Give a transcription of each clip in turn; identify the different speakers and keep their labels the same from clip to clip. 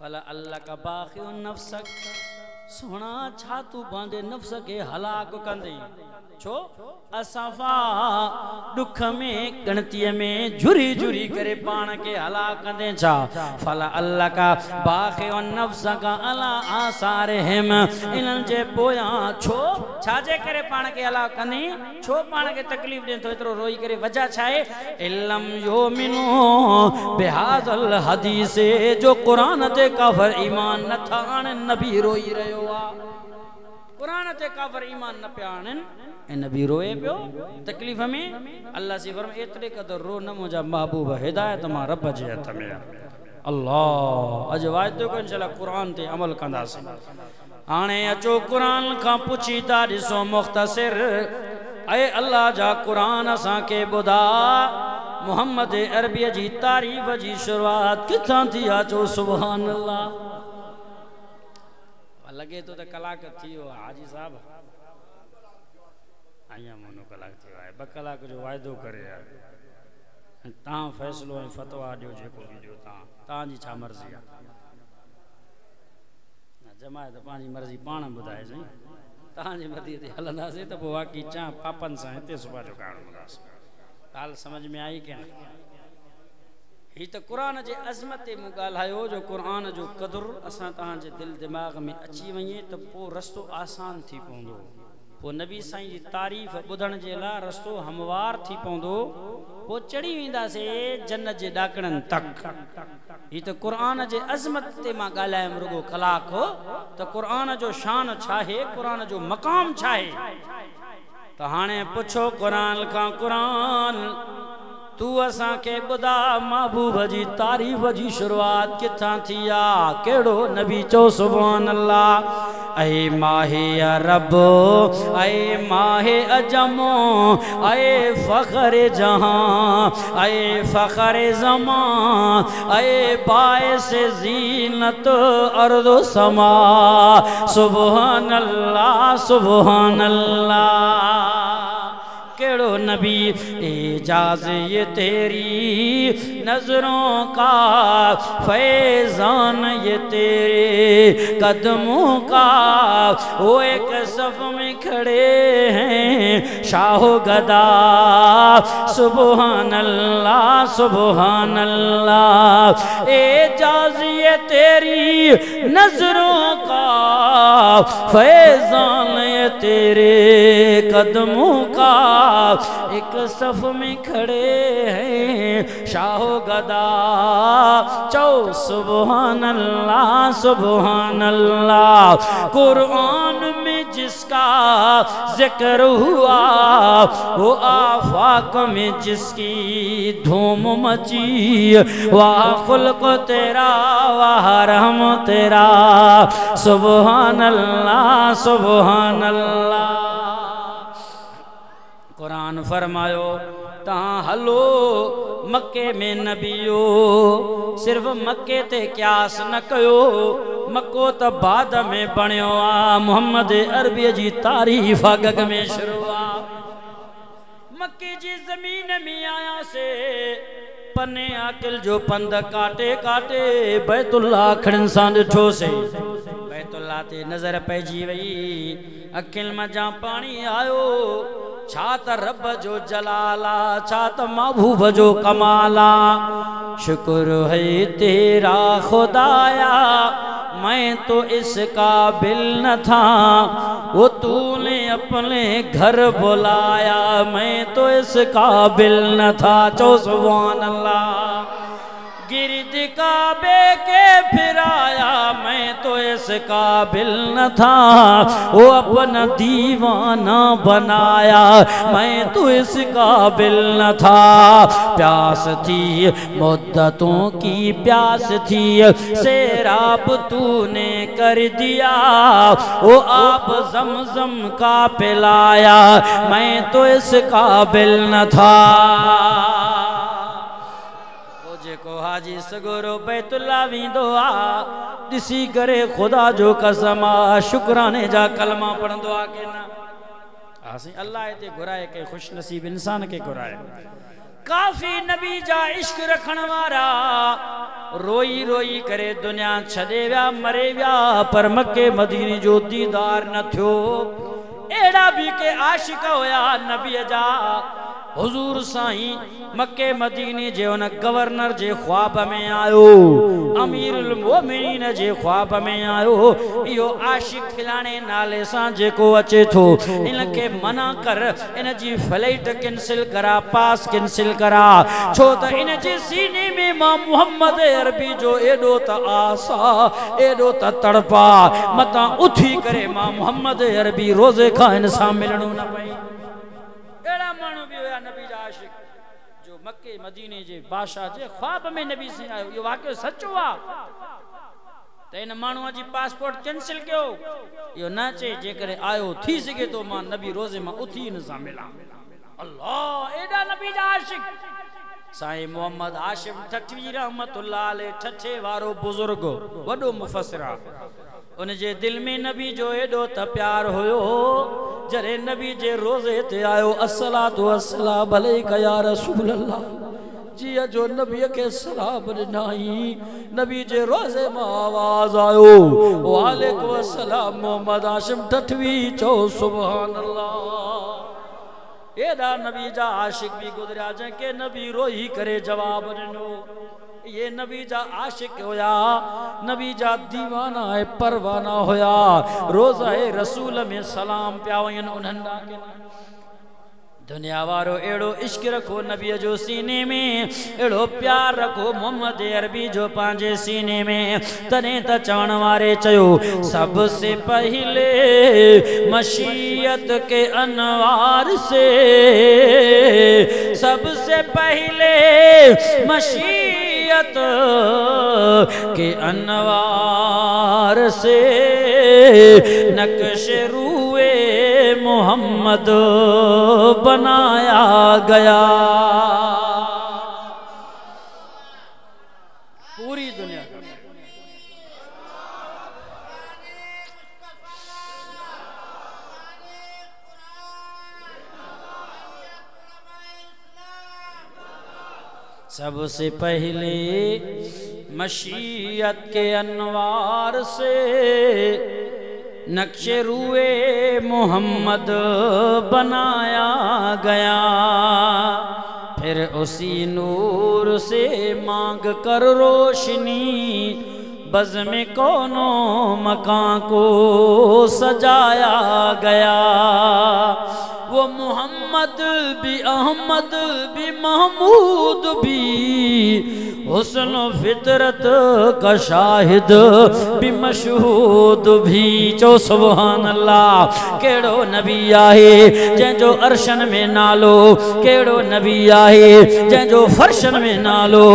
Speaker 1: फला अल्लाह का बाखिउ नफ्सक सोना छा तू बांधे नफ्स के हलाक कंदे छो असफा दुख में गणती में झुरी झुरी करे पान के हलाक कंदे छा फला अल्लाह का बाखिउ नफ्सक अला आसारहिम इनन जे पोया छो छाजे करे पान के हलाक कंदे छो पान के तकलीफ दे तो इतरो रोई करे वजह छाए इल्लम योमिनु बिहाज़ल हदीस जो कुरान ते काफर ईमान न थान नबी रोई रयो आ कुरान ते काफर ईमान न प्याणन ए नबी रोए पियो तकलीफ में अल्लाह से फरमाए एतरे कदर रो न मुजा महबूब हिदायत मा रब जे हथ में अल्लाह अज वायदो को इंशाल्लाह कुरान ते अमल कंदासी हाणे अचो कुरान का पुछी ता दिसो मुख्तसर ए अल्लाह जा कुरान असा के बुधा मोहम्मद अरबी जी तारीफ जी शुरुआत किथां थी अचो सुभान अल्लाह लगे तो कलाक थी हाजी साहब आया मनो कलाक थी है ब कलाक जो वायदो करे ता फैसलो ए फतवा दियो जेको भी दियो ता जी छा मर्जी है जमायत पांजी मर्जी पाण बुधाए सही ता जी मर्जी ते हलंदासे त बो वाकी चा पापन सा हिते सुबह जो काण बुधास हाल समझ में आई क्या ही तो कुरान जे अजमत मु गाल्हायो जो कुरान जो कदर असा ता जे दिल दिमाग में अची वने तो पो रस्तो आसान थी पोंदो पो नबी साईं जी तारीफ बुधण जे ला रस्तो हमवार थी पोंदो पो चढ़ी विंदा से जन्नत जे डाकणन तक ही तो कुरान जे अजमत ते मा गाल्हायम रुगो कलाक हो तो कुरान जो शान छाहे कुरान जो मकाम छाहे तो हाने पुछो कुरान का कुरान तू असा के बुदा महबूब जी तारीफ जी शुरुआत किथां थी आ केड़ो नबी चो सुभान अल्लाह ऐ माहे अरब ऐ माहे अजमो ऐ फखरे जहां ऐ फखरे जमा ऐ बायस जीनत अर्द समा सुभान अल्लाह सुभान अल्लाह केड़ो नबी एजाज ये तेरी नजरों का फैजान ये तेरे कदमों का वो एक सफ में खड़े हैं शाहो गदा सुभान अल्लाह सुभान अल्लाह एजाज ये तेरी नजरों का फैजान ये तेरे कदमों का एक सफ में खड़े हैं शाहो गदा चौ सुभान अल्लाह कुरान में जिसका जिक्र हुआ वो आफाक में जिसकी धूम मची वाह खुल्क तेरा वाह रहम तेरा सुभान अल्लाह कुरान फरमायो ता हलो मक्के में नबियो सिर्फ मक्के ते क्यास न कयो मक्को त बाद में बणियो आ मोहम्मद अरबी जी तारीफ गग में शुरुआ मक्के जी जमीन में आया से पन्ने आकिल जो पंद काटे काटे बैतुल्लाह खड़न सां ॾिठो से बैतुल्लाह ते नजर पइजी वई अखिल में जा पानी आयो छा त रब जो जलाला छा त महबूब जो कमाला शुक्र है तेरा खुदाया मैं तो इस काबिल न था वो तूने अपने घर बुलाया मैं तो इस काबिल न था चो सुभान अल्लाह गिरद काबे के फिराया मैं तो इस काबिल न था वो अपना दीवाना बनाया मैं तो इस काबिल न था प्यास थी मुद्दतों की प्यास थी सैराब तूने कर दिया वो आप जमजम का पिलाया मैं तो इस काबिल न था को हाजी सगोरो बैतुल्लाह विंदो आ दिसी करे खुदा जो कसमा शुक्राने जा कलमा पढ़ंदो आ के ना आसी अल्लाह ते घुराए के खुश नसीब इंसान के घुराए काफी नबी जा इश्क रखण वारा रोई रोई करे दुनिया छॾे विया मरे विया पर मक्के मदीने जो दीदार न थियो। एड़ा भी के आशिक होया नबी जा हुजूर साईं मक्के मदीने जे उन गवर्नर जे ख्वाब में आयो, अमीरुल मोमिनीन जे ख्वाब में आयो। यो आशिक खिलाने नाले सां जेको अचे थो इनके मना कर, इन जी फ्लाइट कैंसिल करा, पास कैंसिल करा, छो त इन जे सीने में मां मोहम्मद अरबी जो एडो त आसा एडो त तड़पा मता उठी करे मां मोहम्मद अरबी रोजे खां इन सां मिलणो न पई। एड़ा मानू भी होया नबी जा आशिक जो मक्के मदीने जे बादशाह जे ख्वाब में नबी से आयो। यो वाकई सच्चो आ त इन मानू जी पासपोर्ट कैंसिल कयो। यो न चे जे करे आयो थी सके तो मां नबी रोजे मां उठी इन सां मिला। अल्लाह एड़ा नबी जा आशिक साईं मोहम्मद हाशिम ठठवी रहमतुल्लाह अलैह ठठे वारो बुजुर्ग वडो मुफस्सिर आ। उन जे दिल में नबी जो एडो त प्यार होयो जरे नबी जे रोजे ते आयो अस्सलातु वस्सलाम अलैका या रसूल अल्लाह जी जो नबी के सलाम ॾिनाई नबी जे रोजे मां आवाज आयो वालेकुम अस्सलाम मोहम्मद हाशिम ठठवी चो सुभान अल्लाह। एदा नबी जा आशिक भी गुजरिया जंहिंखे नबी रोई करे जवाब ॾिनो। ये नबी जा आशिक होया, नबी जा दीवाना है परवाना होया। रोज़ा रसूल में सलाम पिया वयन उन्हनि दुनिया वारो एड़ो इश्क रखो नबी जो सीने में, एड़ो प्यार रखो मोहम्मद अरबी जो पांजे सीने में। तने त चवण वारे चयो सबसे पहले मशीयत के अनवार से, सबसे पहले मशीयत के अनवार से नक्श रूए मोहम्मद बनाया गया। पूरी दुनिया का सबसे पहले मशीयत के अनवार से नक्शे रूए मोहम्मद बनाया गया। फिर उसी नूर से मांग कर रोशनी बज़्म कौनो मकान को सजाया गया। वो मोहम्मद भी अहमद भी महमूद भी हुस्न फितरत का शाहिद भी मशहूद भी। चो सुभान अल्लाह। केड़ो नबी आहे जंहिंजो अर्शन में नालो, केड़ो नबी आहे जंहिंजो फर्शन में नालो,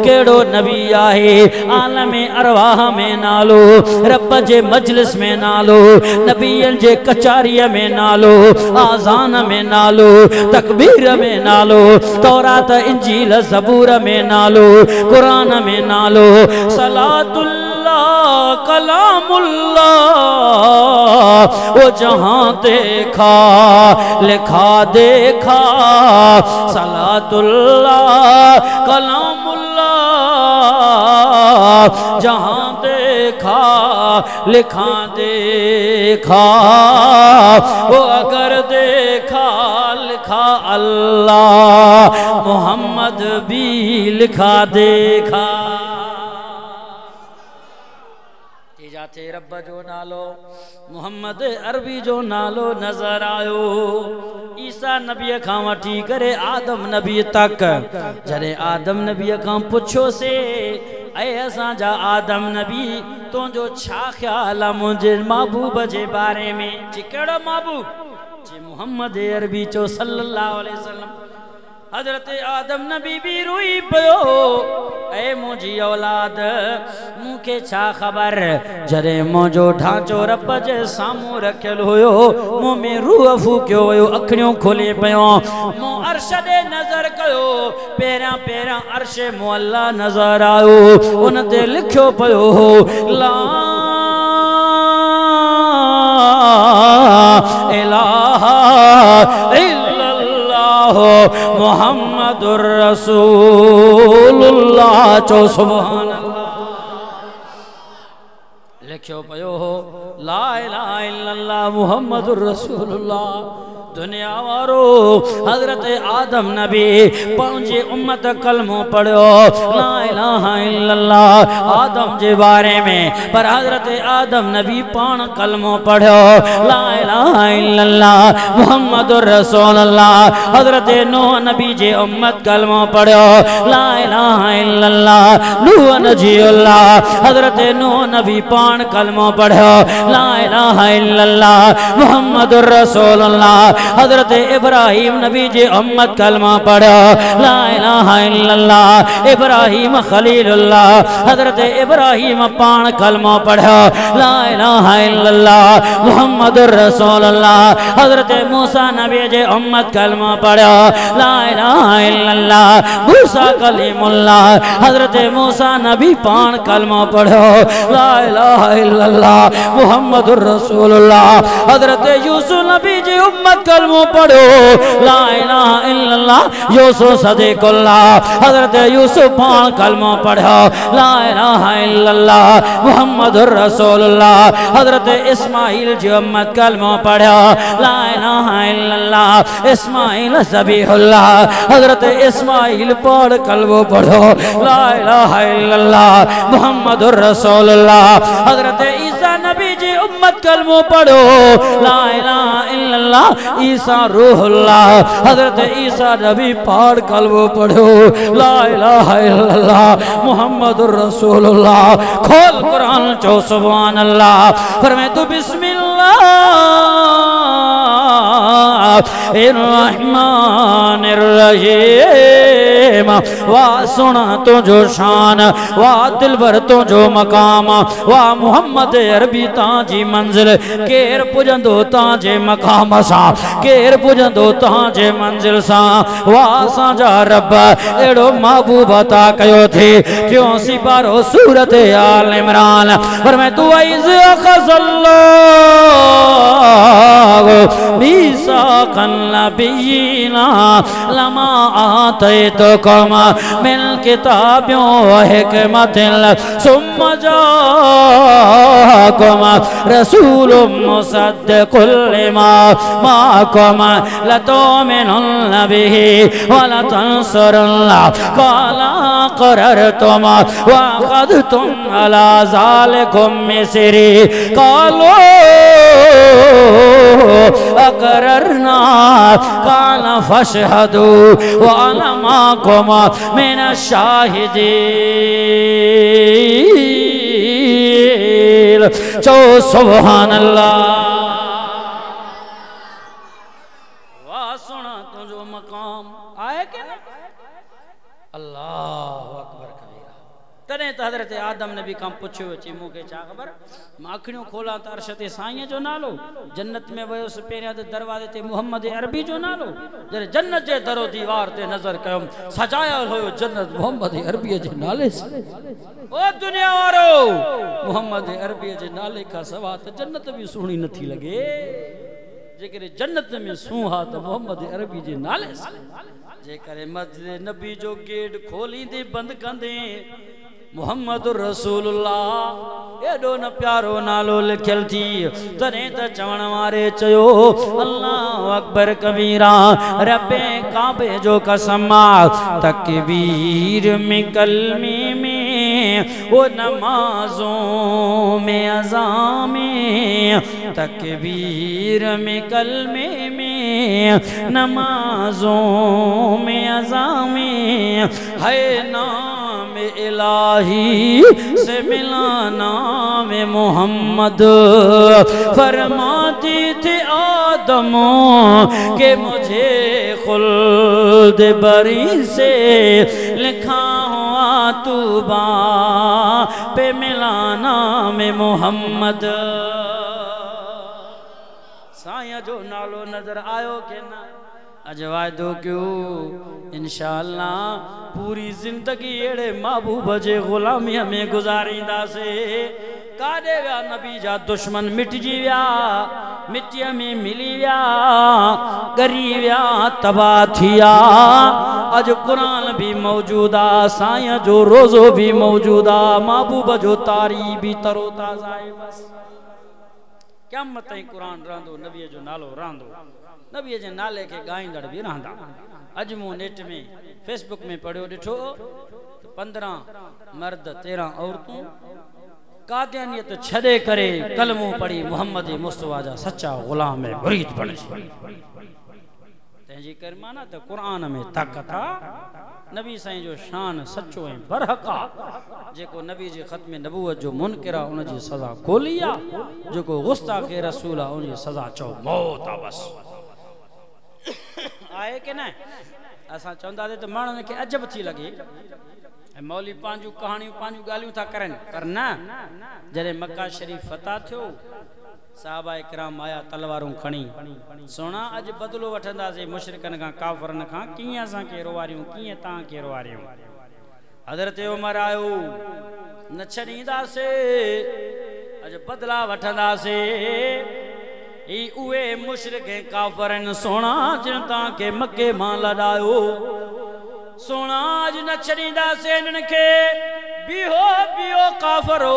Speaker 1: केड़ो नबी आहे आलम अरवाह में नालो, रब जे मजलिस में नालो, नबियन जे कचारीअ में नालो, आज़ान में नालो, तकबीर में नालो, तौरात इंजील ज़बूर में नालो, कुरान में नालो, सलातुल्लाह कलामुल्लाह। वो जहां देखा लिखा देखा, सलातुल्लाह कलामुल्लाह। जहां देखा लिखा देखा, वो अगर देखा लिखा अल्लाह, मोहम्मद भी लिखा देखा। जाते रब जो नालो मोहम्मद अरबी जो नालो नजर आयो। ईसा नबी खां वठी करे आदम नबी तक, जॾहिं आदम नबी खां पुछो से ऐं असांजा आदम नबी तुंहिंजो छा ख्याल आहे मुंहिंजे महबूब जे बारे में? जी कहिड़ो महबूब? जी मोहम्मद अरबी चो सल्लल्लाहु अलैहि वसल्लम। हजरत आदम नबी भी रोई पियो ऐ मुंहिंजी औलाद मूंखे छा ख़बर जॾहिं मुंहिंजो ढांचो रब जे साम्हूं रखियलु हुयो, मूं में रूह फूकियो वियो, अखियूं खोले पियो, मूं अर्श ॾे नज़र कयो, पहिरियां पहिरियां अर्श मुअल्ला नज़र आयो, उन ते लिखियो पियो ला इलाहा इल्लल्लाह मुहम्मदुर रसूलुल्लाह। चो सुभान अल्लाह। लिखियो पियो हो ला इलाहा इल्लल्लाह मुहम्मदुर रसूलुल्लाह। दुनिया वारो हजरत आदम नबी पंहिंजे उम्मत कलमो पढ़ियो ला इलाहा इल्लल्लाह आदम जे बारे में, पर हजरत आदम नबी पाण कलमो पढ़ियो ला इलाहा इल्लल्लाह मुहम्मदुर रसूलुल्लाह। हजरत नूह नबी जे उम्मत कलमो पढ़ियो ला इलाहा इल्लल्लाह नूह नजीउल्लाह। हजरत नूह नबी पाण कलमो पढ़ियो ला इलाहा इल्लल्लाह मुहम्मदुर रसूलुल्लाह। हजरत इब्राहिम नबी जे उम्मत कलमा पढ़ो ला इलाहा इल्लल्लाह इब्राहिम खलीलुल्लाह। हजरत इब्राहिम पाण कलमा पढ़ो ला इलाहा इल्लल्लाह मुहम्मदुर रसूलुल्लाह। हजरत मूसा नबी जे उम्मत कलमा पढ़ो ला इलाहा इल्लल्लाह मूसा कलीमुल्लाह। हजरत मूसा नबी पाण कलमा पढ़ो ला इलाहा इल्लल्लाह मुहम्मदुर रसूलुल्लाह। हजरत यूसुफ नबी जे उम्मत कलमो पढ़ो ला इलाहा इल्लल्लाह यूसुफ सदीकुल्लाह। हजरत यूसुफ पाण कलमो पढ़ो ला इलाहा इल्लल्लाह मुहम्मदुर रसूलुल्लाह। हजरत इस्माइल जी उम्मत कलमो पढ़ो ला इलाहा इल्लल्लाह इस्माइल ज़बीहुल्लाह। हजरत इस्माइल पाण कलमो पढ़ो ला इलाहा इल्लल्लाह मुहम्मदुर रसूलुल्लाह। हजरत ईसा नबी जी उम्मत कलमो पढ़ो ला इलाहा इल्लल्लाह ईसा रूहुल्लाह। हजरत ईसा नबी पाड़ कलमो पढ़ो ला इलाहा इल्लल्लाह मुहम्मदुर रसूलुल्लाह। खोल कुरान चो सुभान अल्लाह फरमाए तू बिस्मिल्लाह रहमानिर रहीम। वाह सुना तुझो शान वाह दिलबर तुझो मकाम वाह मुहम्मद अरबी ताजी मंजिल केर पुजंदो ताजे मकाम सा केर पुजंदो ताजे मंजिल सा। वाह साजा रब एड़ो महबूब अता कयो थे क्यों सिपारो सूरत आल इमरान पर मैं तू इज़ अखज़ल्लाहु मीसाक़न नबिय्यिना लमा आतैतुकुम मिन किताबिन व हिकमतिन सुम्मा जाअकुम रसूलुम मुसद्दिक़ुल लिमा माअकुम लतु'मिनुन्न बिही व लतंसुरुन्नाह क़ाल अक़ररतुम व अख़ज़्तुम अला ज़ालिकुम मिस्री क़ालू अक़ररना क़ाल फ़शहदू व अना मअकुम मिनश शाहिदीन। चो सुभान अल्लाह। वाह सुना तुझो मकाम आए के ना अल्लाहु अकबर कबीरा। तने तो हजरत आदम ने भी कम पुछो ची मूंखे छा ख़बर मां अखियूं खोला त अर्श ते साईं जो नालो जन्नत में वयुसि पहिरियां त दरवाजे ते मुहम्मद अरबी जो नालो जॾहिं जन्नत जे दरो दीवार ते नज़र कयुमि सजायल हुयो जन्नत मुहम्मद अरबी जे नाले सां। ओ दुनिया वारो मुहम्मद अरबी जे नाले खां सवा त जन्नत भी सुहिणी नथी लॻे जेकॾहिं जन्नत में सूहा त मुहम्मद अरबी जे नाले सां। जेकॾहिं मस्जिद नबी जो गेट खोलींदे बंदि कंदे मुहम्मद रसूलुल्लाह एडो न प्यारो नालो लिखियल थी तने त चवण वारे चयो अल्लाहु अकबर कबीरा रब्बे काबे जो कसम तकबीर में कलमे में वो नमाजों में अज़ा में तकबीर में कलमे में नमाजों में अज़ा में है नाम इलाही से मिला नाम मोहम्मद। फरमाती थी आदम के मुझे खुल्द बरी से लिखा हुआ तूबा पे मिला नाम मोहम्मद। साया जो नालो नजर आयो के ना अज वायदो क्यों इंशाअल्लाह पूरी जिंदगी एड़े महबूब जे गुलामी में गुजारींदासे काॾे विया नबी जा दुश्मन मिटजी विया मिट्टीअ में मिली विया ॻरी विया तबाह थिया अॼु क़ुरान भी मौजूद आ साईं जो रोज़ो भी मौजूद आ महबूब जो तारी भी तरोताज़ा आहे बस क़यामत ताईं क़ुरान रहंदो नबीअ जो नालो रहंदो नबीअ जे नाले खे ॻाईंदड़ भी रहंदा अॼु मूं नेट में फेसबुक में पढ़ियो ॾिठो 15 मर्द 13 औरतूं कादियानियत छॾे करे कलमो पढ़ी मोहम्मद मुस्तफा जा सच्चा गुलाम मुरीद बणिजी तंहिंजी करे माना त क़ुरान में ताक़त आ नबी साईं जो शान सच्चो ऐं बरहक आ जेको नबी जे ख़त्म नबूवत जो मुनकिर आ उन जी सज़ा खोली आ जेको गुस्ताखे रसूल आ उन जी सज़ा चओ मौत आ बस आहे के न असां चवंदासीं त माण्हुनि खे अजब थी लगे मौली पांजू कहानियूं पांजू गालियूं था करन पर न जरे मक्का शरीफ फतह थियो साहबा इकराम आया तलवारूं खणी सोना अज बदलो वठंदासीं मुशरिकन खां काफरन खां कीअं असां के रोवारियूं कीअं तव्हां के रोवारियूं हज़रत उमर आयो न छॾींदासीं अज बदला वठंदासीं ई उहे मुशरिक काफरन सोना जिन तव्हां के मके मां लॾायो सोना अज न छॾींदासीं इन्हनि खे बीहो बीहो काफरो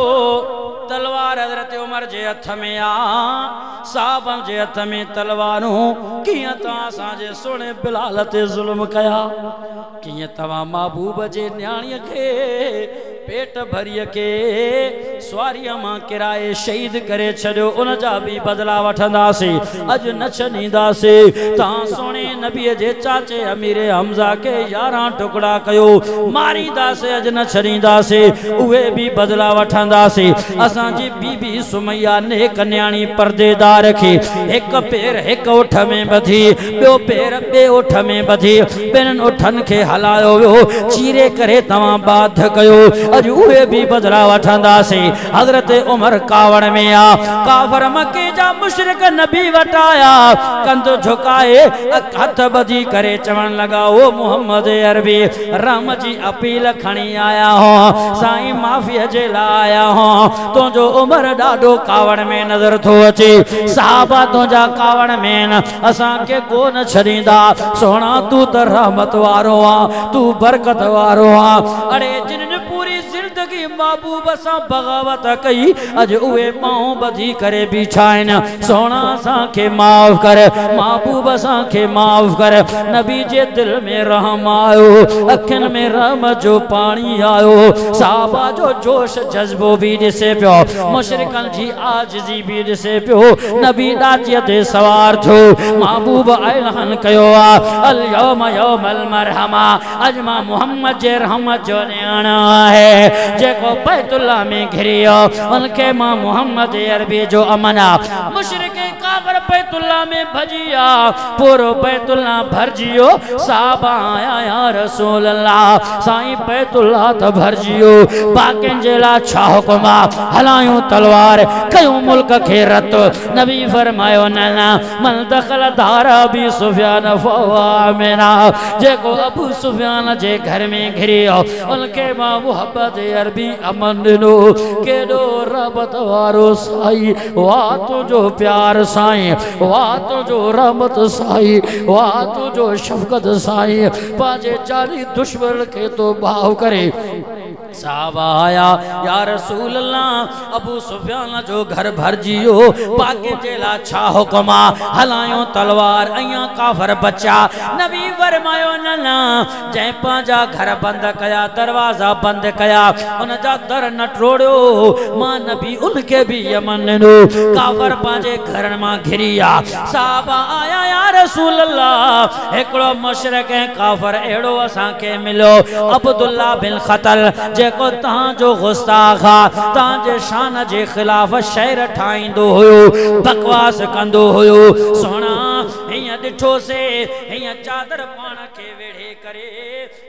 Speaker 1: तलवार हज़रत उमर जे हथ में आ साहबन जे हथ में तलवारूं कीअं तव्हां असांजे सोने बिलाल ते ज़ुल्म कया कीअं तव्हां महबूब जे न्याणीअ खे पेट भरिय के स्वारीअ मां किराए शहीद करे छॾियो उन जा भी बदला वठंदासीं अज न छॾींदासीं तव्हां सोने नबीअ जे चाचे अमीर हमज़ा के 11 टुकड़ा कयो मारींदासीं अज न छॾींदासीं उहे भी बदला वठंदासीं असांजी बीबी सुमैया नेक न्याणी पर्देदार खे हिक पेर हिक ओठ में बधी ॿियो पेर ॿिए ओठ में बधी ॿिन्हिनि ओठनि खे हलायो वियो चीरे करे तव्हां बाध कयो अज उहे भी बदला वठंदासीं हज़रत उमर कावड़ में आ काफर मके जा मुशरिक नबी वटाया कंध झुकाए हथ बधी करे चवण लगा ओ मोहम्मद अरबी राम जी अपील खणी आया हो साईं माफ़ी जे लाइ आया हो तुंहिंजो उमर ॾाढो कावड़ में नज़र थो अचे साहबा तुंहिंजा कावड़ में न असांखे को न छॾींदा सोना तू त रहमत वारो आ तू बरकत वारो आ अड़े जिन्हनि पूरी जिंदगी महबूब सां बगावत कई अज उहे पांव बधी करे बीठा आहिनि सोना असांखे माफ़ कर महबूब असांखे माफ़ कर नबी जे दिल में रहम आयो अखियुनि में रहमत जो पानी आयो साहबा जो जोश जज्बो भी ॾिसे पियो मुशरिकन जी आजिज़ी भी ॾिसे पियो नबी ॾाचीअ ते सवार थियो महबूब ऐलान कयो आ अल यौम यौमल मरहमा अज मां मोहम्मद जे रहमत जो ॾियण आहे जेको बैतुल्लाह में घिरियो उनके मां मोहम्मद अरबी जो अमन आ मुशरिक काफर बैतुल्लाह में भजिया पूरो बैतुल्लाह भरजियो साहबा आया या रसूल अल्लाह साईं बैतुल्लाह त भरजियो बाकिन जे ला छा हुकुम हलायूं तलवार कयूं मुल्क खे रत नबी फरमायो न मन दखल दार अबी सुफियान फवा मेरा जेको अबू सुफियान जे घर में घिरियो उनके मां मोहब्बत अरबी अमन ॾिनो केॾो रहमत वारो साईं वाह तुंहिंजो प्यार साईं वाह तुंहिंजो रहमत साईं वाह तुंहिंजो शफ़क़त साईं पंहिंजे जानी दुश्मन खे तो भाव करे साहबा आया या रसूल अल्लाह अबू सुफियान जो घर भरजियो बाकी जे ला छा हुकुम हलायो तलवार अया काफर बचा नबी फरमायो न जै पांजा घर बंद कया दरवाजा बंद कया उन जा दर न टोड़ियो मां नबी उनके भी यमन नो काफर पांजे घर मां घिरिया साहबा आया या रसूल अल्लाह एकड़ो मुशरिक काफर एड़ो असा के मिलो अब्दुल्लाह बिन खतल जेको तां जो गुस्ताखा तां जे शान जे खिलाफ शहर ठाइंदो होयो बकवास कंदो होयो सोना हिया डिठो से हिया चादर पाण के वेढ़े करे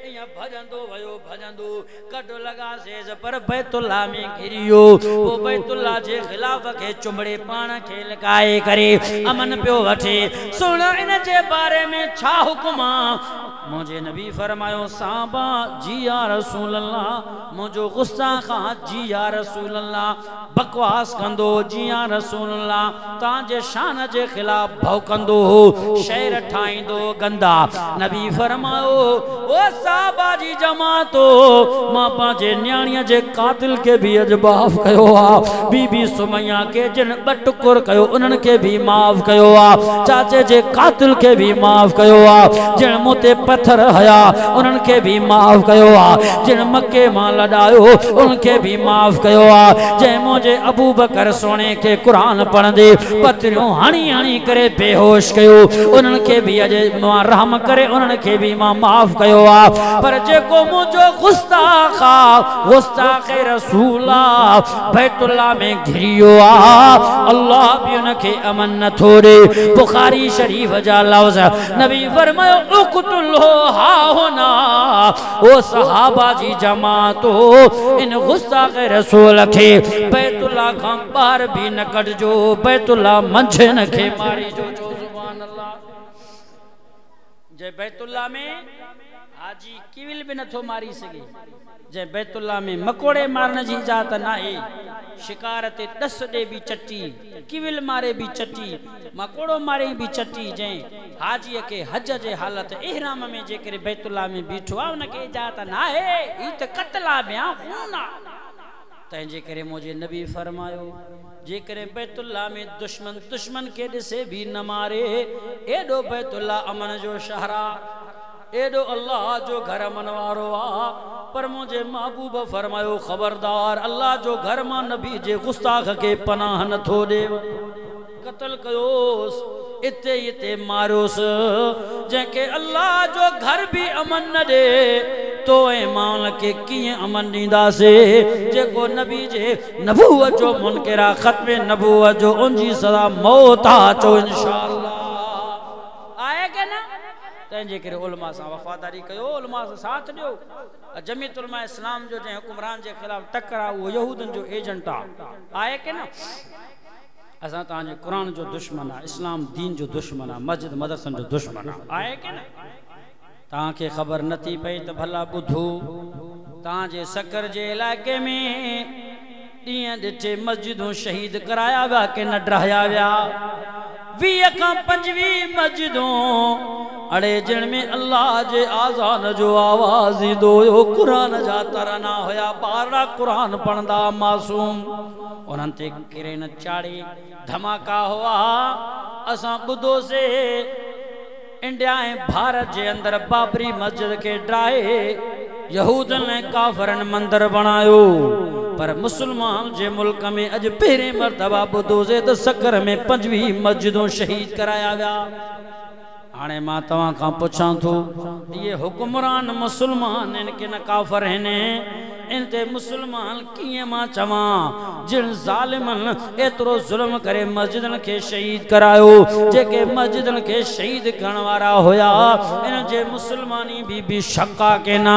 Speaker 1: हिया भजंदो वयो भजंदो कड लगा से पर बैतुल्लाह में घिरियो वो बैतुल्लाह जे खिलाफ के चुमड़े पाण के लकाए करे अमन पियो वठे सोना इन जे बारे में छा हुकुम मुझे नबी फरमायो साहबा जी या रसूल अल्लाह मुझो गुस्ताखा जी या रसूल अल्लाह बकवास कंदो जी या रसूल अल्लाह तांजे शान जे खिलाफ भौंकंदो शहर ठाईंदो गंदा नबी फरमायो ओ साहबा जी जमातो मां पांजे न्याणीअ जे कातिल के भी अज माफ़ कयो आ बीबी सुमैया के जिन ब टुकुर कयो उन्हनि के भी माफ़ कयो आ चाचे जे कातिल के भी माफ़ कयो आ जिन मुते पत्थर हया उन्हनि के भी माफ़ कयो आ जिन मक्के मां लड़ायो उनके भी माफ़ कयो आ जै मुझे अबू बकर सोने के कुरान पढ़ंदे पत्रियों हणी हणी करे बेहोश कयो उन्हनि के भी अज मां रहम करे उन्हनि के भी मां माफ़ कयो आ पर जेको मुझो गुस्ताख रसूला बैतुल्लाह में घिरियो आ अल्लाह भी उनके अमन न थोड़े बुखारी शरीफ जा लफ्ज़ नबी फरमायो उक़्तुलहु हा होना ओ सहाबा जी जमातो इन गुस्ताख रसूल के बैतुल्लाह का बाहर भी न कढजो बैतुल्लाह मंझे न के मारी जो सुभान अल्लाह जय बैतुल्लाह में हाजी किविल भी नथो मारी सके जय बैतुल्लाह में मकोड़े मारने जी इजाजत ना है शिकार ते दस दे भी चट्टी किविल मारे भी चट्टी मकोड़ो मारे भी चट्टी जय हाजी के हज जे हालत इहराम में जे करे बैतुल्लाह में बीठो आ उनके इजाजत ना है ई त कतला में खूना तंजे करे मुझे नबी फरमायो जे करे बैतुल्लाह में दुश्मन के दिसे भी न मारे एडो बैतुल्लाह अमन जो शहरा एडो अल्लाह जो घर मनवारो आ पर मुझे महबूब फरमायो खबरदार अल्लाह जो घर मां नबी जे गुस्ताख के पनाह न थो दे कत्ल कयोस इते इते मारोस जेके अल्लाह जो घर भी अमन न दे तो ए माल के किए अमन दींदा से जेको नबी जे नबूवत जो मुनकरा खत्म नबूवत जो उनजी सदा मौत आ चो इंशाअल्लाह आए के ना तंजे करे उलमा सा वफादारी कयो उलमा सा साथ दियो जमीयत उलमा इस्लाम जो जे हुक्मरान जे खिलाफ टकरा वो यहूदन जो एजेंट आए के ना असा तांजे कुरान जो दुश्मन आ इस्लाम दीन जो दुश्मन आ मस्जिद मदरसन जो दुश्मन आ आए के ना ताके खबर नथी पई त भला बुधो तांजे सकर जे इलाके में दिया दिते मस्जिदों शहीद कराया वा के न डराया व्या 20 का 25 मस्जिदों अड़े जिन में अल्लाह जे आजान जो आवाज दो कुरान जा तरना होया 12 कुरान पढ़ंदा मासूम उन्हनि ते किरेन चाड़ी धमाका हुआ असां बुधो से इंडिया भारत जे अंदर बाबरी मस्जिद के ड्राए यहूदन ने काफरन मंदिर बनायो पर मुसलमान जे मुल्क में अज पहरे मरतबा बुधो से तो सकर में 25 मस्जिदों शहीद कराया गया आने मां तवा का पुछां थो ये हुक्मरान मुसलमान इनके न काफर हैं इनते मुसलमान किए मां चवा जिन जालिमन एतरो जुल्म करे मस्जिदन के शहीद करायो जेके मस्जिदन के शहीद करण वाला होया इन जे मुसलमानी भी शक्का के ना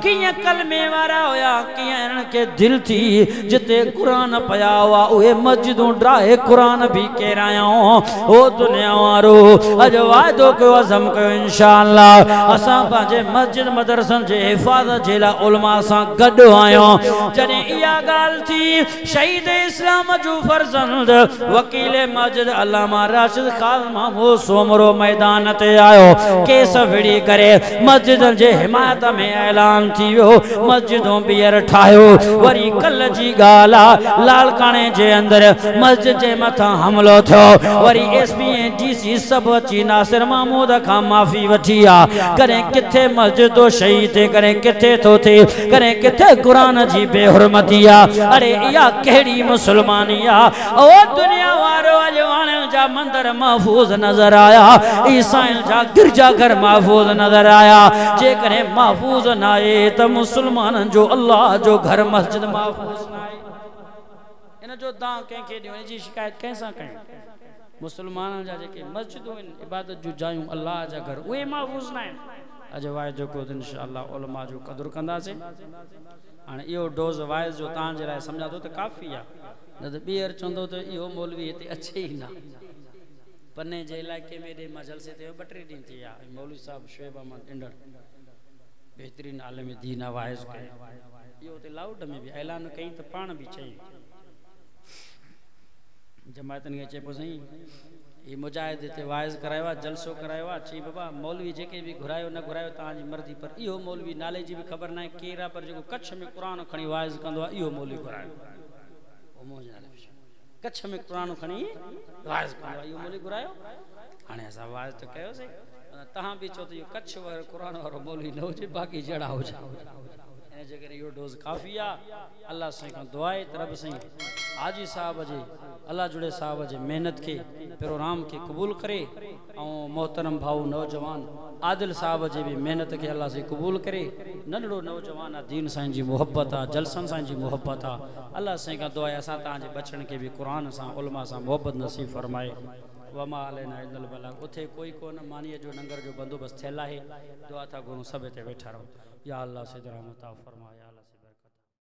Speaker 1: किए कलमे वाला होया किए इन के दिल थी जिते कुरान पया हुआ ओए मस्जिदों ड्राए कुरान भी केराया ओ दुनिया वारो अज वादो को अज़म को इंशाअल्लाह असा पाजे मस्जिद मदरसन जे हिफाजत जेला उलमा सा गड आयो जने या गाल थी शहीद इस्लाम जो फरजंद वकील मस्जिद अल्लामा राशिद खान महमूद सोमरो मैदान ते आयो केस विड़ी करे मस्जिद जे हिमायत में ऐलान थी वो मस्जिदों बियर ठायो वरी कल जी गाला लालकाने जे अंदर मस्जिद जे मथा हमलो थो वरी एसपी डीसी सब अची नासिर महमूद का माफी वठी आ करे किथे मस्जिद तो शहीद करे किथे तो थे करे किथे कुरान जी बेहुरमतिया अरे या केड़ी मुसलमानिया ओ दुनिया वारो अजवान जा मंदिर महफूज नजर आया ईसाई जा गिरजाघर महफूज नजर आया जे करे महफूज ना आए त मुसलमान जो अल्लाह जो घर मस्जिद महफूज ना आए इन जो दा के के दी जी शिकायत कैसा करें मुसलमान जा जेके मस्जिदों इबादत जो जायूं अल्लाह जा घर वे महफूज ना अज वाइदो को इंशाअल्लाह उलमा जो कदर कंदा से हाने यो डोज वाइज जो तां जे समझा तो काफी आ न तो बियर चंदो तो यो मौलवी इते अच्छे ही ना पन्ने जे इलाइक़े में ॾे मां जलसे ते 2-3 ॾींहं थी विया मौलवी साहब शुएब अहमद इंडर बेहतरीन आलिम दीन वाइज़ कई इहो हुते लाउड में भी ऐलान कई त पाण बि चई जमायतन के चए साईं ये मुजाहिद हिते वाइज़ करायो आहे जलसो करायो आहे चई बाबा मौलवी जेके भी घुरायो न घुरायो तव्हांजी मर्ज़ी पर इहो मौलवी नाले जी भी ख़बर ना आहे केरु आहे पर जेको कच्छ में क़ुरान खणी वाइज़ कंदो आहे इहो मौलवी घुरायो कच्छ में क़ुरान खणी वाइज़ कंदो आहे इहो मौलवी घुरायो हाणे असां वाइज़ त कयोसीं तव्हां बि चओ त इहो कच्छ वारो क़ुरान वारो मौलवी न हुजे बाक़ी जड़ा हुजे इन जे करे इहो डोज़ काफ़ी आहे अल्लाह साईं खां दुआ आहे त रब साईं हाजी साहब जे अल्लाह जुड़े साहब जे मेहनत के प्रोग्राम के कबूल करे ऐं मोहतरम भाऊ नौजवान आदिल साहब जे भी मेहनत के अल्लाह से कबूल करे नंढड़ो नौजवान आहे दीन साईं जी मोहब्बत आहे जलसन साईं जी मोहब्बत आहे अल्लाह साईं खां दुआ आहे असां तव्हांजे बचण के भी कुरान सां उलमा सां मोहब्बत नसीब फरमाए वमा अलैना इल्लल बलाग उथे कोई कोन मानीअ जो लंगर जो बंदोबस्त थियल आहे दुआ था घुरूं सभु हिते वेठा रहो या अल्लाह से रहमत फरमाया।